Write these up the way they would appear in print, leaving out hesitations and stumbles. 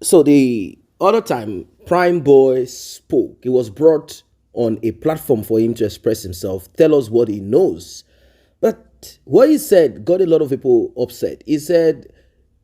So the other time Primeboy spoke, he was brought on a platform for him to express himself, tell us what he knows. But what he said got a lot of people upset. He said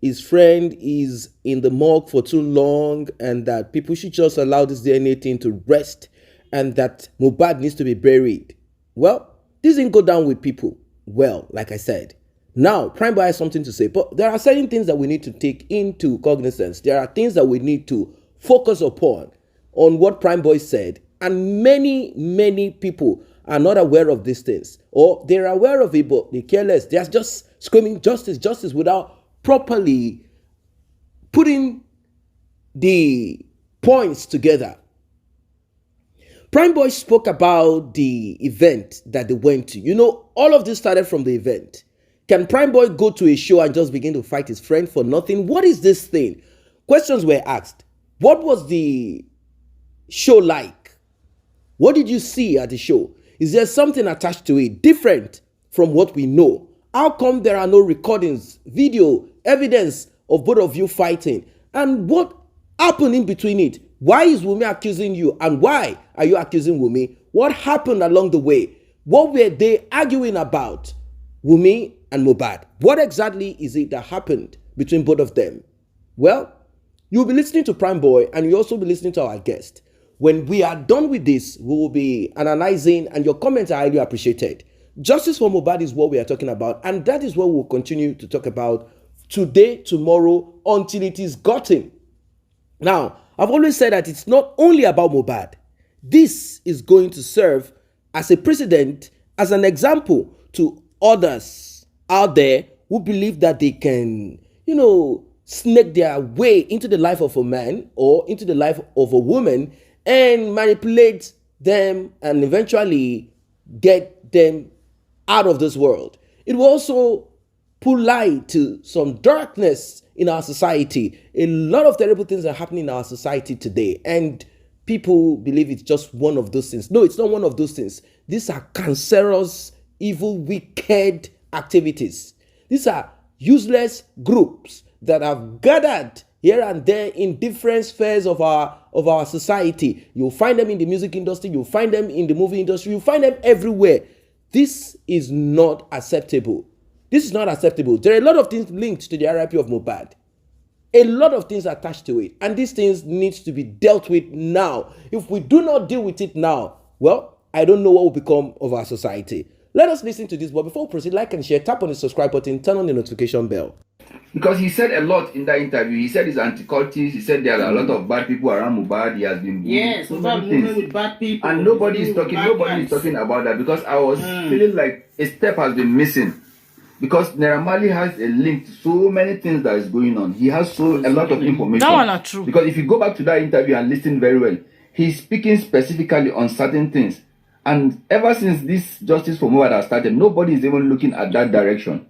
his friend is in the morgue for too long and that people should just allow this DNA thing to rest and that Mohbad needs to be buried. Well, this didn't go down with people. Well, like I said. Now, Primeboy has something to say, but there are certain things that we need to take into cognizance. There are things that we need to focus upon on what Primeboy said, and many people are not aware of these things, or they're aware of it, but they care less. They're just screaming justice, justice without properly putting the points together. Primeboy spoke about the event that they went to. You know, all of this started from the event. Can Primeboy go to a show and just begin to fight his friend for nothing? What is this thing? Questions were asked. What was the show like? What did you see at the show? Is there something attached to it different from what we know? How come there are no recordings, video, evidence of both of you fighting? And what happened in between it? Why is Wunmi accusing you? And why are you accusing Wunmi? What happened along the way? What were they arguing about? Wunmi and Mohbad. What exactly is it that happened between both of them? Well, you'll be listening to Primeboy and you'll also be listening to our guest. When we are done with this, we will be analyzing and your comments are highly appreciated. Justice for Mohbad is what we are talking about, and that is what we'll continue to talk about today, tomorrow, until it is gotten. Now, I've always said that it's not only about Mohbad. This is going to serve as a precedent, as an example to others out there who believe that they can, snake their way into the life of a man or into the life of a woman and manipulate them and eventually get them out of this world. It will also put light to some darkness in our society. A lot of terrible things are happening in our society today, and people believe it's just one of those things. No, it's not one of those things. These are cancerous, evil, wicked activities. These are useless groups that have gathered here and there in different spheres of our society. You'll find them in the music industry, you'll find them in the movie industry, you'll find them everywhere. This is not acceptable. This is not acceptable. There are a lot of things linked to the RIP of Mohbad. A lot of things attached to it. And these things need to be dealt with now. If we do not deal with it now, well, I don't know what will become of our society. Let us listen to this. But before we proceed, like and share, tap on the subscribe button, turn on the notification bell. Because he said a lot in that interview. He said he's anti-cultist. He said there are a lot of bad people around Mohbad. He has been so many things with bad people. And nobody is talking about that, because I was feeling like a step has been missing. Because Naira Marley has a link to so many things that is going on. He has a lot of information. That one are true. Because if you go back to that interview and listen very well, he's speaking specifically on certain things. And ever since this Justice for Mohbad has started, nobody is even looking at that direction.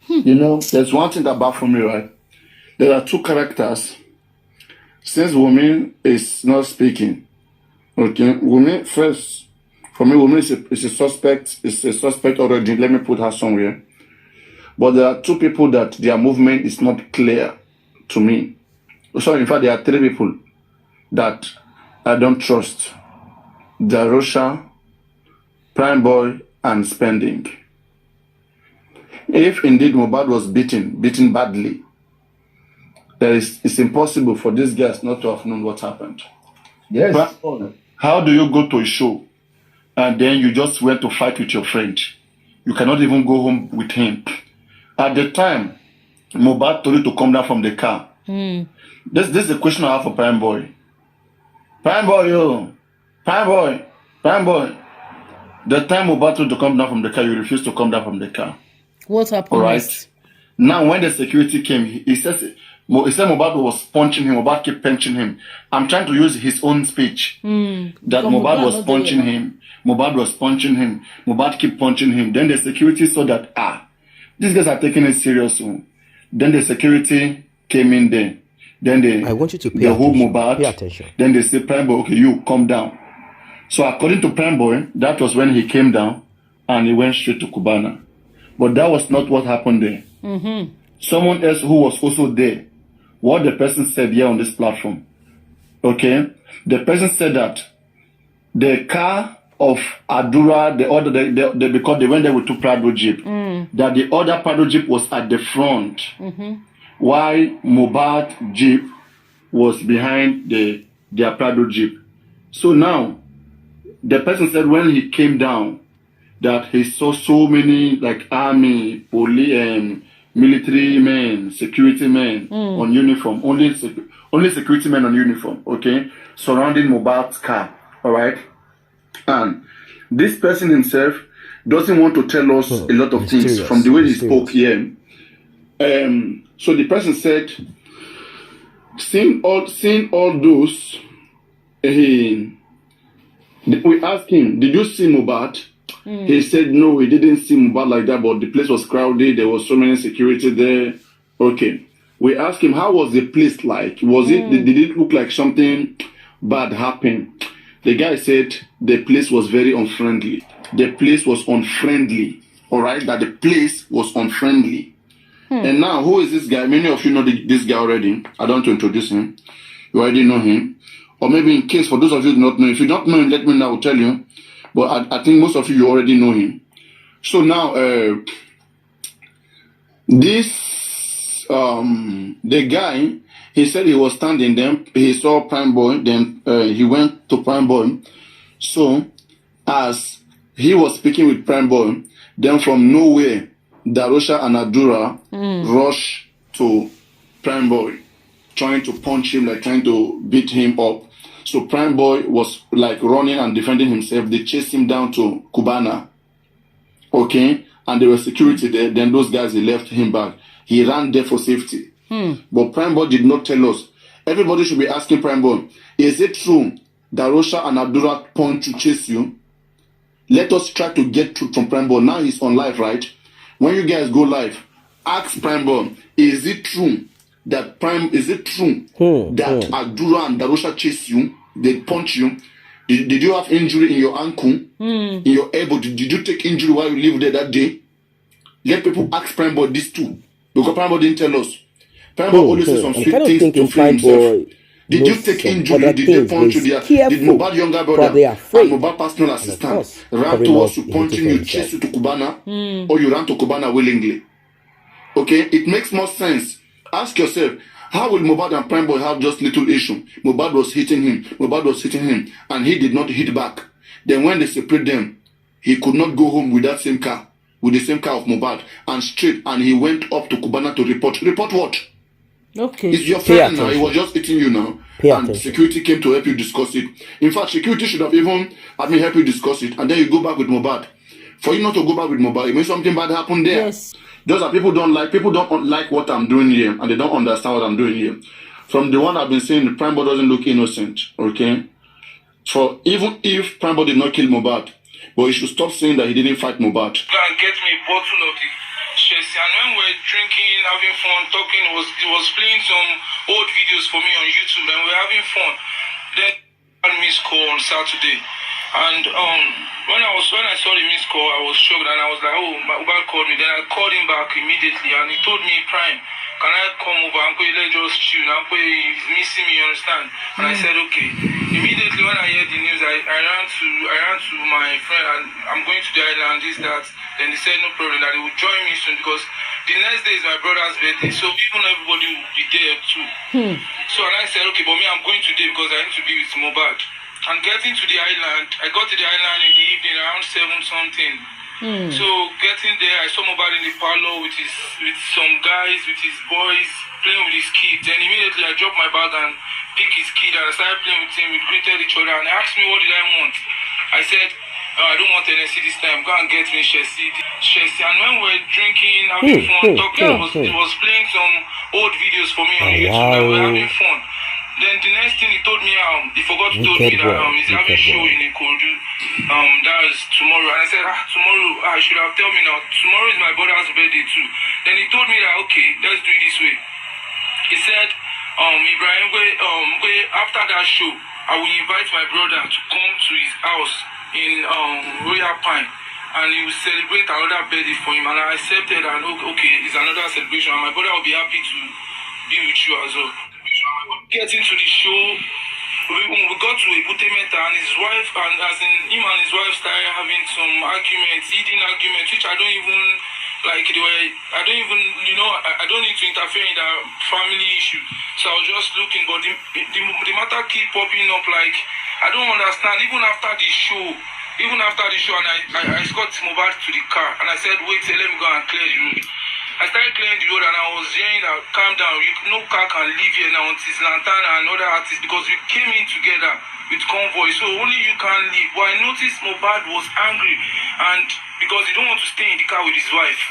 There's one thing about for me, right? There are two characters. Since Wunmi is not speaking, okay, Wunmi first, for me, Wunmi is a suspect. It's a suspect already. Let me put her somewhere. But there are two people that their movement is not clear to me. So in fact, there are three people that I don't trust. Darosha, Primeboy, and Spending. If indeed Mohbad was beaten badly, it's impossible for these guys not to have known what happened. Yes. How do you go to a show and then you just went to fight with your friend? You cannot even go home with him. At the time, Mohbad told you to come down from the car. This is the question I have for Primeboy. Primeboy. The time Mohbad told you to come down from the car, you refused to come down from the car. What happened? All right. Now, when the security came, he said Mohbad was punching him. Mohbad kept punching him. I'm trying to use his own speech. That Mohbad was punching him. Mohbad was punching him. Mohbad kept punching him. Then the security saw that, these guys are taking it serious. Then the security came in there. Then I want you to pay attention. Mohbad. Pay attention. Then they said, Primeboy, okay, you come down. So according to Primeboy, that was when he came down and he went straight to Cubana. But that was not what happened there. Someone else who was also there what the person said here on this platform. Okay? The person said that the car of Adura, because they went there with two Prado Jeep, that the other Prado Jeep was at the front, while Mohbad Jeep was behind their Prado Jeep. So now, the person said when he came down, that he saw so many like army, police, military men, security men on uniform, only security men on uniform, okay, surrounding Mohbad's car, all right? And this person himself doesn't want to tell us a lot of things from the way he spoke here. So the person said, seeing all those, we asked him, did you see Mohbad? He said no, he didn't see Mohbad like that, but the place was crowded, there was so many security there. Okay. We asked him, how was the place like? Was it, did it look like something bad happened? The guy said the place was very unfriendly. The place was unfriendly. Alright, that the place was unfriendly. And now, who is this guy? Many of you know this guy already. I don't want to introduce him. You already know him. Or maybe in case, for those of you who do not know, if you don't know him, let me know, I will tell you. But I think most of you already know him. So now, the guy, he said he was standing there. He saw Primeboy. Then he went to Primeboy. So as he was speaking with Primeboy, then from nowhere, Darosha and Adura rushed to Primeboy, trying to punch him, like trying to beat him up. So Primeboy was like running and defending himself. They chased him down to Cubana. Okay? And there was security there. Then those guys, they left him back. He ran there for safety. But Primeboy did not tell us. Everybody should be asking Primeboy, is it true that Rosha and Abdullah point to chase you? Let us try to get truth from Primeboy. Now he's on live, right? When you guys go live, ask Primeboy, is it true that that Adura and Darosha chase you? They punch you? Did you have injury in your ankle? In your elbow? Did you take injury while you lived there that day? Let people ask Primeboy this too. Because Primeboy didn't tell us. Primeboy always says some sweet things to free himself. Did you take injury? Did they punch you there? Did Mohbad younger brother and Mohbad personal assistant ran towards you, punching you, chase you to Cubana? Or you ran to Cubana willingly? Okay? It makes more sense. Ask yourself, how will Mohbad and Primeboy have just little issue? Mohbad was hitting him, and he did not hit back. Then when they separate them, he could not go home with that same car, with the same car of Mohbad, and he went up to Cubana to report. Report what? Okay. It's your friend now. He was just hitting you now. And security came to help you discuss it. In fact, security should have even had me help you discuss it, and then you go back with Mohbad. For you not to go back with Mohbad, it means something bad happened there. Yes. Those are people don't like what I'm doing here, and they don't understand what I'm doing here. From the one I've been saying, the Primeboy doesn't look innocent, okay? For even if Primeboy did not kill Mohbad, but he should stop saying that he didn't fight Mohbad. Go and get me a bottle of the Chelsea, and when we're drinking, having fun, talking, it was playing some old videos for me on YouTube, and we're having fun. Then I had a missed call on Saturday. And when I saw the missed call, I was shocked, and I was like, oh, my Uber called me. Then I called him back immediately, and he told me, Prime, can I come over? Uncle, let's just chill. Uncle, he's missing me, you understand? And I said, okay. Immediately when I heard the news, I ran to my friend, and I'm going to the island, this, that. Then they said, no problem, that they would join me soon, because the next day is my brother's birthday, so even everybody will be there too. So and I said, okay, but me, I'm going today because I need to be with Mohbad. And getting to the island, I got to the island in the evening around 7 something. So getting there, I saw Mohbad in the parlor with some guys, with his boys, playing with his kids. Then immediately I dropped my bag and picked his kid, and I started playing with him. We greeted each other, and he asked me what did I want. I said, I don't want NSC this time. Go and get me Chelsea. And when we were drinking, having fun, talking, it was playing some old videos for me on YouTube, and we were having fun. Then the next thing he told me, he forgot to tell me that he's having a show in Ikorodu. That is tomorrow. And I said, tomorrow, I should have told me now. Tomorrow is my brother's birthday too. Then he told me that, okay, let's do it this way. He said, Ibrahim, after that show, I will invite my brother to come to his house in Royal Pine, and he will celebrate another birthday for him. And I accepted, and okay, it's another celebration, and my brother will be happy to be with you as well. Getting to the show, we got to Ebutemeta and his wife, and as in him and his wife started having some arguments, eating arguments, which I don't even like. I don't even, I don't need to interfere in that family issue. So I was just looking, but the matter keep popping up. Like, I don't understand. Even after the show, and I escorted Mohbad to the car, and I said, wait, let me go and clear the road. I started clearing the road and I was hearing that, calm down, no car can leave here now until Lantana and other artists, because we came in together with convoy, so only you can leave. But I noticed Mohbad was angry, and because he don't want to stay in the car with his wife,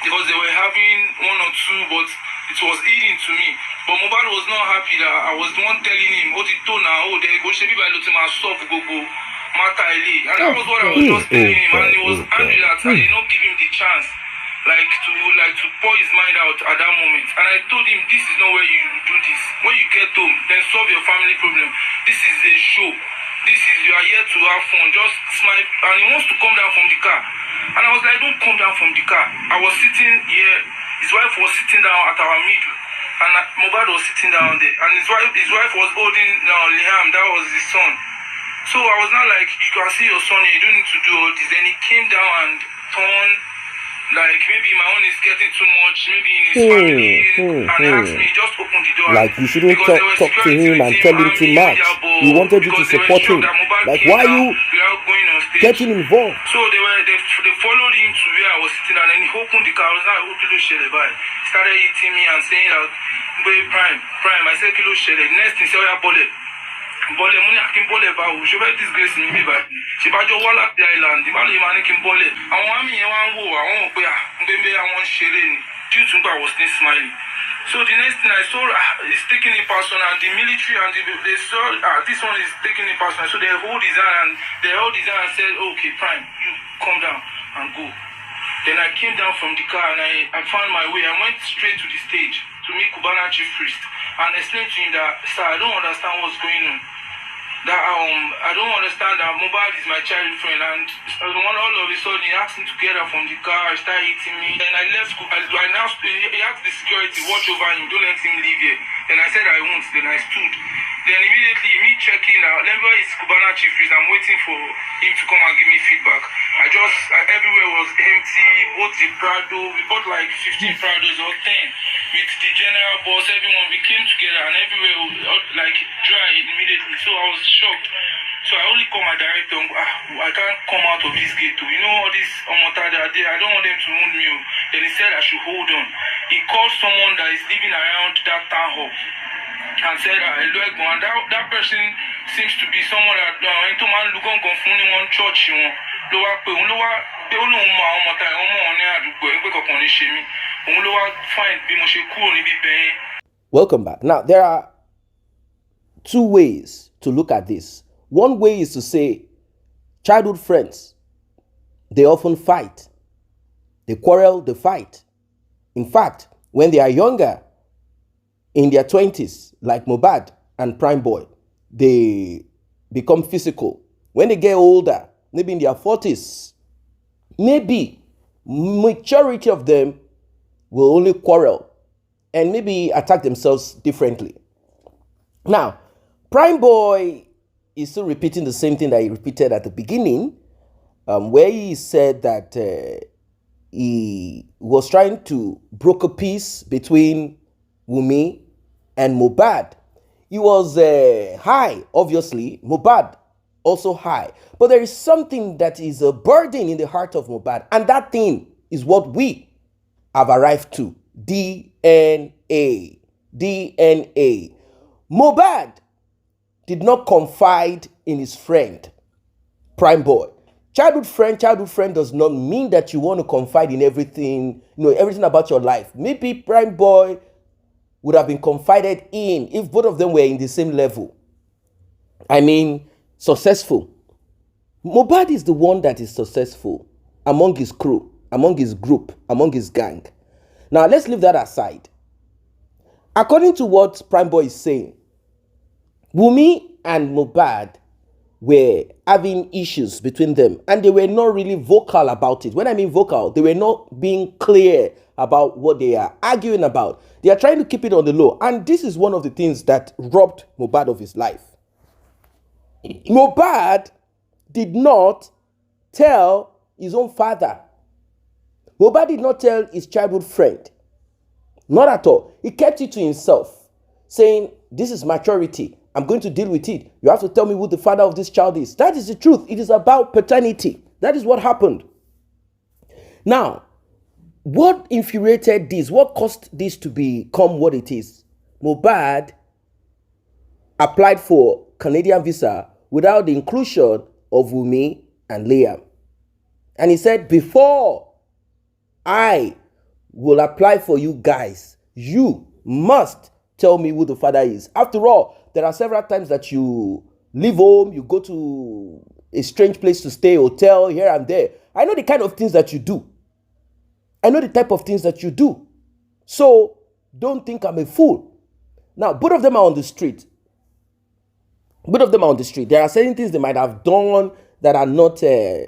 because they were having one or two, but it was eating to me. But Mohbad was not happy that I was the one telling him, what he told now, there you go, Shebi by Lotima, stop, go, Mata Eli. And that was what I was just telling him, and he was angry that I did not give him the chance. To pour his mind out at that moment. And I told him, this is not where you do this. When you get home, then solve your family problem. This is a show. You are here to have fun. Just smile. And he wants to come down from the car. And I was like, don't come down from the car. I was sitting here. His wife was sitting down at our middle. And Mohbad was sitting down there. And his wife was holding Liam. That was his son. So I was not like, you can see your son here. You don't need to do all this. Then he came down and turned. Like, maybe my own is getting too much, maybe in his family, and asked me, just open the door. Like, you shouldn't talk to him and tell him too much. He wanted you to support him. Like, why are you getting involved? So they followed him to where I was sitting, and then he opened the car. I was like, oh, Kilo Shele, bye. Started hitting me and saying that, Prime. I said, Kilo Shele. Next thing, say, oh, yeah, Bole, money I can bole ba o. She be disgrace me by. She ba jo wala the island. The man man can bole. Àwọn ami yẹn wan wo. Àwọn pe Mbembe àwọn ṣeré ni. Due to I was still smiling. So the next thing I saw is taking it personal. The military and they saw this one is taking it personal. So they hold his hand and said, okay, Prime, you come down and go. Then I came down from the car and I found my way. I went straight to the stage to meet Cubana chief priest and explained to him that, sir, I don't understand what's going on. That I don't understand that Mohbad is my child friend, and all of a sudden he asked me to get out from the car. He started hitting me. Then I left. He asked the security, watch over him, don't let him leave here. Then I said I won't. Then I stood. Then immediately me checking out. Never is Cubana chief priest. I'm waiting for him to come and give me feedback. Everywhere was empty. Both the Prado, we bought like 15 Prados or 10 with the general boss. Everyone, we came together and everywhere was like dry immediately. So I was shocked. So I only called my director. I can't come out of this gate. You know all this Omotada there. I don't want them to wound me. Then he said I should hold on. He called someone that is living around that town hall and said, hello, and that person seems to be someone that into man look on confunding one church. Welcome back. Now, there are two ways to look at this. One way is to say childhood friends, they often fight. They quarrel, they fight. In fact, when they are younger, in their 20s, like Mohbad and Primeboy, they become physical. When they get older, maybe in their 40s, maybe majority of them will only quarrel and maybe attack themselves differently. Now, Primeboy is still repeating the same thing that he repeated at the beginning, where he said that he was trying to broker peace between Wunmi and Mohbad. He was high, obviously. Mohbad also high. But there is something that is a burden in the heart of Mohbad, and that thing is what we have arrived to. DNA. Mohbad did not confide in his friend, Primeboy. Childhood friend does not mean that you want to confide in everything, everything about your life. Maybe Primeboy would have been confided in if both of them were in the same level. I mean, successful. Mohbad is the one that is successful among his crew, among his group, among his gang. Now, let's leave that aside. According to what Primeboy is saying, Wunmi and Mohbad were having issues between them, and they were not really vocal about it. When I mean vocal, they were not being clear about what they are arguing about. They are trying to keep it on the low. And this is one of the things that robbed Mohbad of his life. Mohbad did not tell his own father. Mohbad did not tell his childhood friend. Not at all. He kept it to himself, saying, this is maturity. I'm going to deal with it. You have to tell me who the father of this child is. That is the truth. It is about paternity. That is what happened. Now, what infuriated this? What caused this to become what it is? Mohbad applied for Canadian visa without the inclusion of Wunmi and Liam. And he said, before I will apply for you guys, you must tell me who the father is. After all, there are several times that you leave home, you go to a strange place to stay, hotel, here and there. I know the kind of things that you do. I know the type of things that you do. So don't think I'm a fool. Now, both of them are on the street. Both of them are on the street. There are certain things they might have done that are not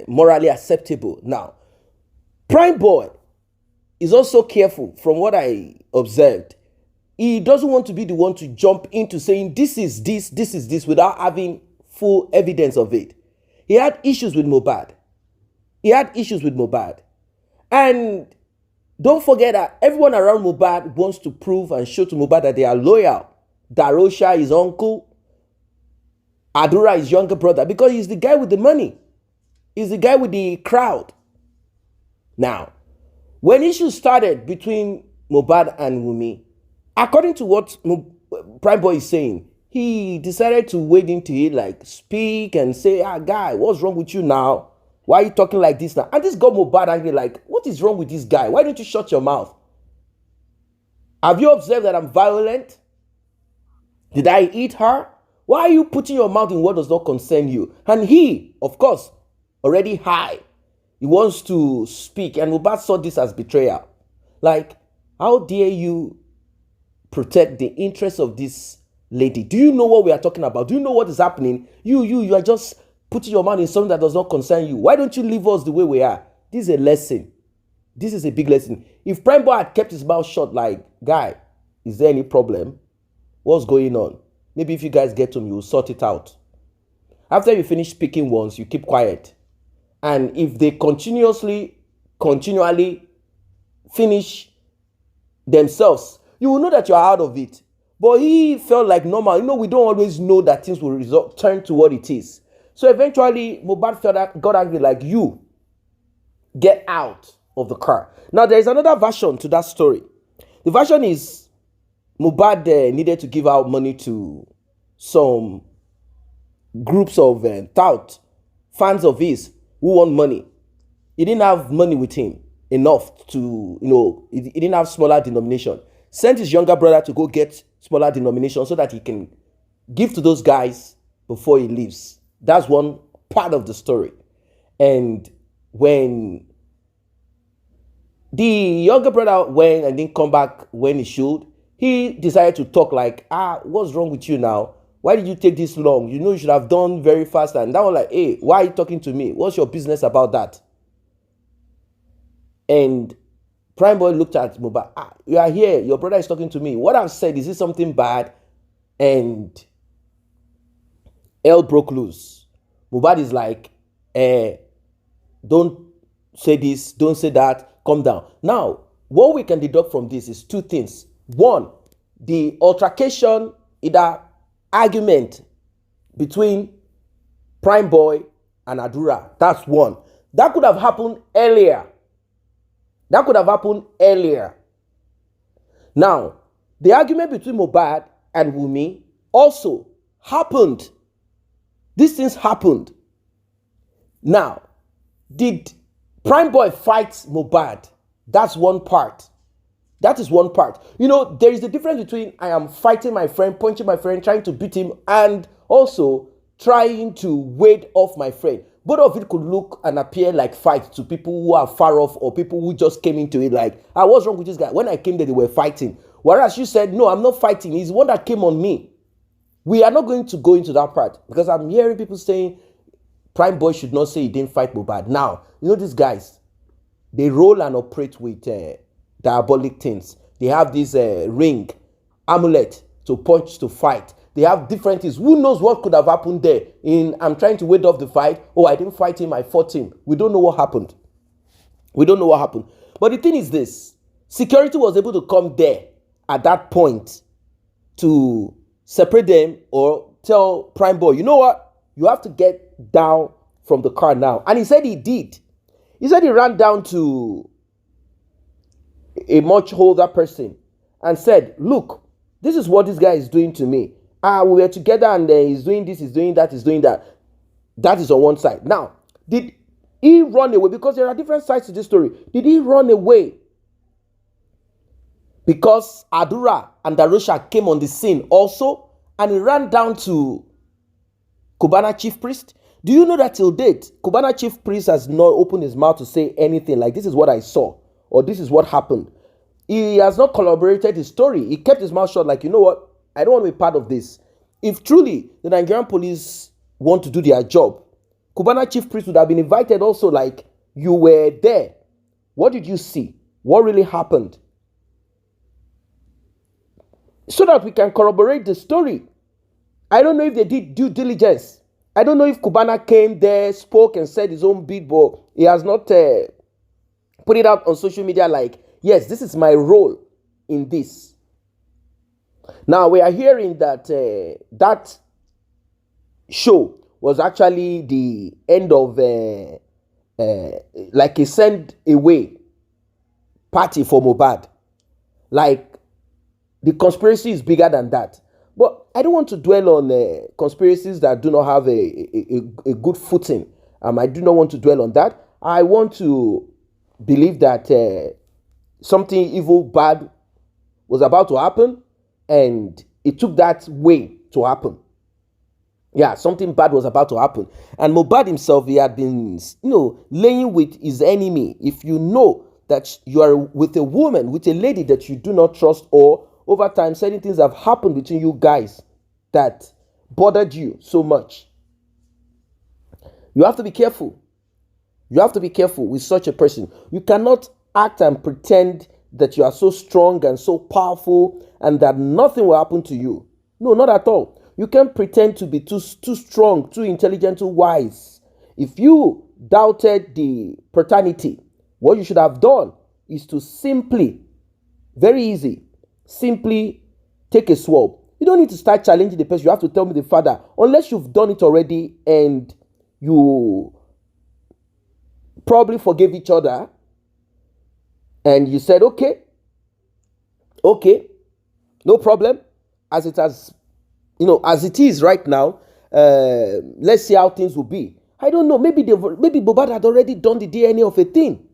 morally acceptable. Now, Primeboy is also careful from what I observed. He doesn't want to be the one to jump into saying this is this without having full evidence of it. He had issues with Mohbad. And don't forget that everyone around Mohbad wants to prove and show to Mohbad that they are loyal. Darosha, his uncle. Adura, his younger brother. Because he's the guy with the money. He's the guy with the crowd. Now, when issues started between Mohbad and Wunmi, according to what Primeboy is saying, he decided to wade into it, like speak and say, guy, what's wrong with you now? Why are you talking like this now? And this got Mohbad angry, like, what is wrong with this guy? Why don't you shut your mouth? Have you observed that I'm violent? Did I eat her? Why are you putting your mouth in what does not concern you? And he, of course, already high. He wants to speak. And Mohbad saw this as betrayal. Like, how dare you protect the interests of this lady? Do you know what we are talking about? Do you know what is happening? You are just putting your mouth in something that does not concern you. Why don't you leave us the way we are? This is a lesson. This is a big lesson. If Primeboy had kept his mouth shut, like, guy, is there any problem? What's going on? Maybe if you guys get to me, we'll sort it out. After you finish speaking once, you keep quiet. And if they continually finish themselves, you will know that you're out of it. But he felt like normal. You know, we don't always know that things will turn to what it is. So eventually, Mohbad got angry, like, you get out of the car. Now, there is another version to that story. The version is Mohbad needed to give out money to some groups of tout fans of his who want money. He didn't have money with him enough to, he didn't have smaller denomination. Sent his younger brother to go get smaller denomination so that he can give to those guys before he leaves. That's one part of the story. And when the younger brother went and didn't come back when he should, he decided to talk like, what's wrong with you now? Why did you take this long? You know you should have done very fast. And that was like, hey, why are you talking to me? What's your business about that? And Primeboy looked at Mohbad. You are here. Your brother is talking to me. What I've said, is it something bad? And hell broke loose. Mohbad is like, don't say this, don't say that, calm down. Now, what we can deduct from this is two things. One, the altercation, either argument between Primeboy and Adura. That's one. That could have happened earlier. Now, the argument between Mohbad and Wunmi also happened. These things happened. Now, did Primeboy fight Mohbad? That's one part. That is one part. There is a difference between I am fighting my friend, punching my friend, trying to beat him, and also trying to ward off my friend. Both of it could look and appear like fights to people who are far off or people who just came into it like, what's wrong with this guy? When I came there, they were fighting. Whereas you said, no, I'm not fighting. He's the one that came on me. We are not going to go into that part because I'm hearing people saying Primeboy should not say he didn't fight Mohbad. Now, these guys, they roll and operate with diabolic things. They have this ring, amulet to punch, to fight. They have different things. Who knows what could have happened there? I'm trying to wait off the fight. Oh, I didn't fight him, I fought him. We don't know what happened. We don't know what happened. But the thing is this. Security was able to come there at that point to separate them or tell Primeboy, you know what? You have to get down from the car now. And he said he did. He said he ran down to a much older person and said, look, this is what this guy is doing to me. We were together and he's doing this, he's doing that, he's doing that. That is on one side. Now, did he run away? Because there are different sides to this story. Did he run away because Adura and Darosha came on the scene also and he ran down to Cubana chief priest? Do you know that till date, Cubana chief priest has not opened his mouth to say anything like this is what I saw or this is what happened? He has not corroborated his story. He kept his mouth shut like, you know what? I don't want to be part of this. If truly the Nigerian police want to do their job, Cubana chief priest would have been invited also, like, you were there. What did you see? What really happened? So that we can corroborate the story. I don't know if they did due diligence. I don't know if Cubana came there, spoke and said his own bit, but he has not put it out on social media like, yes, this is my role in this. Now, we are hearing that that show was actually the end of like a send away party for Mohbad. Like, the conspiracy is bigger than that. But I don't want to dwell on conspiracies that do not have a good footing. I do not want to dwell on that. I want to believe that something evil, bad was about to happen, and it took that way to happen. Yeah, something bad was about to happen. And Mohbad himself, he had been, laying with his enemy. If you know that you are with a woman, with a lady that you do not trust, or over time, certain things have happened between you guys that bothered you so much, you have to be careful. You have to be careful with such a person. You cannot act and pretend that you are so strong and so powerful and that nothing will happen to you. No, not at all. You can't pretend to be too strong, too intelligent, too wise. If you doubted the paternity, what you should have done is to simply, very easy, simply take a swab. You don't need to start challenging the person. You have to tell me the father, unless you've done it already and you probably forgave each other and you said, okay, no problem, as it has, as it is right now, let's see how things will be. I don't know, maybe Mohbad had already done the DNA of a thing.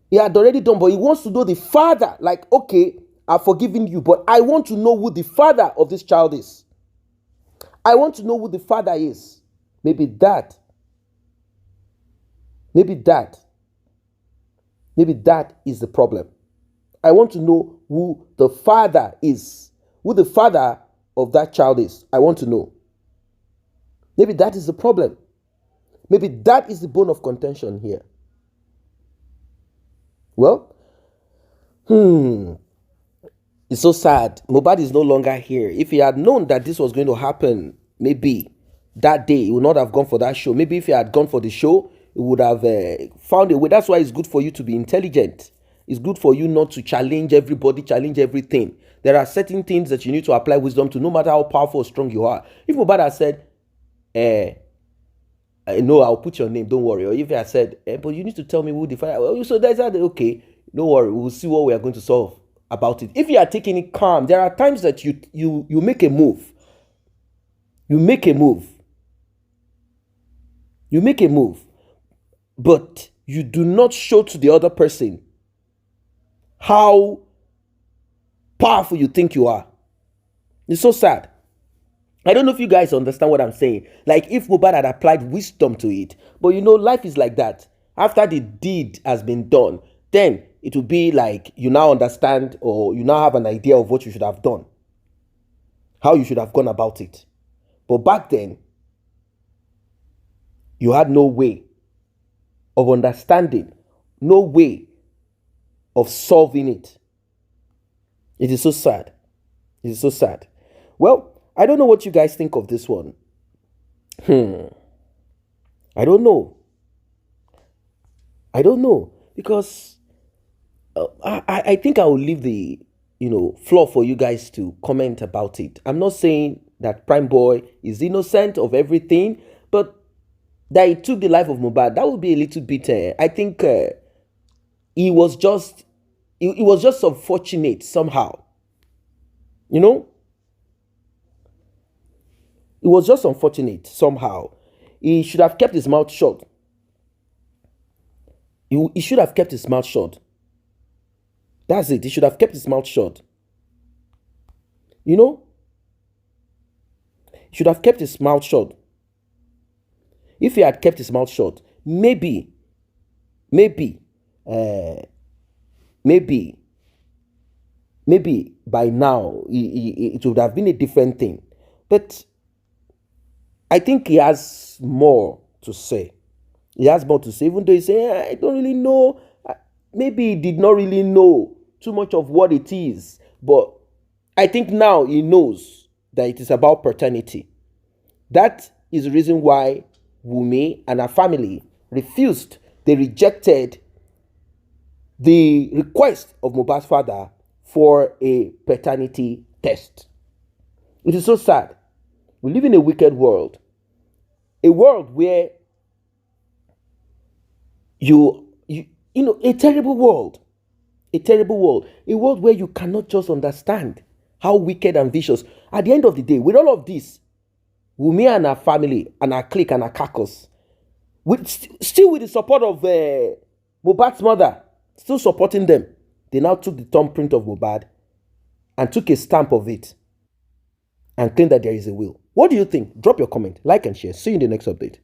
He had already done, but he wants to know the father. Like, okay, I've forgiven you, but I want to know who the father of this child is. I want to know who the father is. Maybe that is the problem. I want to know who the father is. Who the father of that child is. I want to know. Maybe that is the problem. Maybe that is the bone of contention here. Well, it's so sad. Mohbad is no longer here. If he had known that this was going to happen, maybe that day he would not have gone for that show. Maybe if he had gone for the show, he would have found a way. That's why it's good for you to be intelligent. It's good for you not to challenge everybody, challenge everything. There are certain things that you need to apply wisdom to, no matter how powerful or strong you are. If Mohbad had said, no, I'll put your name, don't worry. Or if he had said, but you need to tell me who the father. So that's that. Okay, don't worry, we'll see what we are going to solve about it. If you are taking it calm, there are times that you make a move. You make a move, but you do not show to the other person how powerful you think you are. It's so sad. I don't know if you guys understand what I'm saying. Like, if Mohbad had applied wisdom to it, but life is like that. After the deed has been done, then it will be like you now understand, or you now have an idea of what you should have done, how you should have gone about it. But back then, you had no way of understanding, no way of solving it. It is so sad. It is so sad. Well, I don't know what you guys think of this one. I don't know. I don't know because I think I will leave the floor for you guys to comment about it. I'm not saying that Primeboy is innocent of everything, but that he took the life of Mohbad, that would be a little bit. I think he was just unfortunate somehow. You know, it was just unfortunate somehow. He should have kept his mouth shut. He should have kept his mouth shut. That's it. He should have kept his mouth shut. You know? He should have kept his mouth shut. If he had kept his mouth shut, maybe by now it would have been a different thing. But I think he has more to say. He has more to say, even though he say, I don't really know. Maybe he did not really know too much of what it is. But I think now he knows that it is about paternity. That is the reason why Wunmi and her family refused. They rejected the request of Mohbad's father for a paternity test. It is so sad. We live in a wicked world. A world where a terrible world. A terrible world. A world where you cannot just understand how wicked and vicious. At the end of the day, with all of this, Wunmi and her family and her clique and her caucus, still with the support of Mohbad's mother, still supporting them, they now took the thumbprint of Mohbad and took a stamp of it and claimed that there is a will. What do you think? Drop your comment, like and share. See you in the next update.